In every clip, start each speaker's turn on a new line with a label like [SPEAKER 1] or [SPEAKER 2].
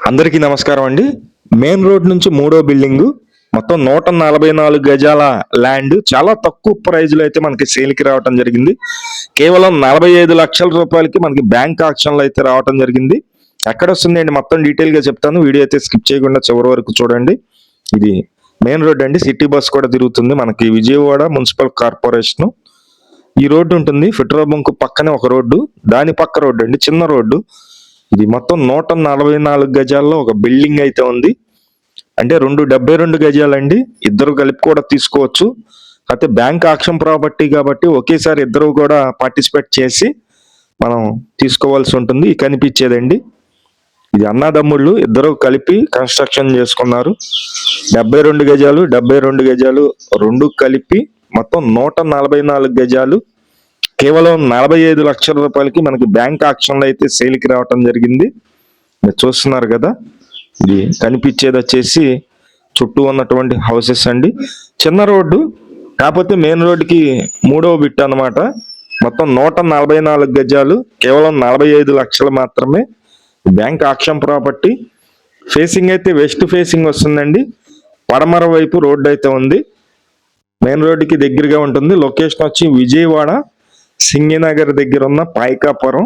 [SPEAKER 1] అందరికీ నమస్కారం అండి. మెయిన్ రోడ్ నుంచి మూడో బిల్డింగు మొత్తం 144 గజాల ల్యాండ్ చాలా తక్కువ ప్రైజ్లో అయితే మనకి సేల్కి రావటం జరిగింది. కేవలం 45 లక్షల రూపాయలకి మనకి బ్యాంక్ ఆక్షన్లో అయితే రావటం జరిగింది. ఎక్కడ వస్తుందండి మొత్తం డీటెయిల్గా చెప్తాను. వీడియో అయితే స్కిప్ చేయకుండా చివరి వరకు చూడండి. ఇది మెయిన్ రోడ్ అండి, సిటీ బస్ కూడా తిరుగుతుంది. మనకి విజయవాడ మున్సిపల్ కార్పొరేషన్ ఈ రోడ్డు ఉంటుంది. పెట్రోల్ బంక్ పక్కనే ఒక రోడ్డు, దాని పక్క రోడ్డు అండి, చిన్న రోడ్డు. ఇది మొత్తం 144 గజాల్లో ఒక బిల్డింగ్ అయితే ఉంది. అంటే 72 గజాలండి, ఇద్దరు కలిపి కూడా తీసుకోవచ్చు. అయితే బ్యాంక్ ఆక్షన్ ప్రాపర్టీ కాబట్టి ఒకేసారి ఇద్దరు కూడా పార్టిసిపేట్ చేసి మనం తీసుకోవాల్సి ఉంటుంది. కనిపించేదండి, ఇది అన్నదమ్ముళ్ళు ఇద్దరు కలిపి కన్స్ట్రక్షన్ చేసుకున్నారు. 72 గజాలు 72 గజాలు రెండు కలిపి మొత్తం 144 గజాలు కేవలం 45 లక్షల రూపాయలకి మనకి బ్యాంక్ ఆక్షన్లో అయితే సేల్కి రావటం జరిగింది. మీరు చూస్తున్నారు కదా, ఇది కనిపించేది వచ్చేసి చుట్టూ ఉన్నటువంటి హౌసెస్ అండి. చిన్న రోడ్డు కాకపోతే మెయిన్ రోడ్డుకి మూడవ బిట్ అనమాట. మొత్తం 144 గజాలు కేవలం 45 లక్షలు మాత్రమే. Bank auction property. ఫేసింగ్ అయితే వెస్ట్ ఫేసింగ్ వస్తుందండి. పడమర వైపు రోడ్డు అయితే ఉంది. మెయిన్ రోడ్డుకి దగ్గరగా ఉంటుంది. లొకేషన్ వచ్చి విజయవాడ సింగినగర్ దగ్గర ఉన్న పాయికాపురం.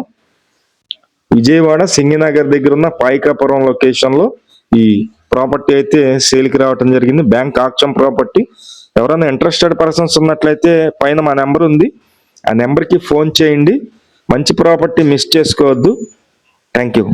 [SPEAKER 1] విజయవాడ సింగినగర్ దగ్గర ఉన్న పాయికాపురం లొకేషన్ లో ఈ ప్రాపర్టీ అయితే సేల్కి రావటం జరిగింది. Bank auction property. ఎవరైనా ఇంట్రెస్టెడ్ పర్సన్స్ ఉన్నట్లయితే పైన మా నెంబర్ ఉంది, ఆ నెంబర్కి ఫోన్ చేయండి. మంచి ప్రాపర్టీ మిస్ చేసుకోవద్దు. Thank you.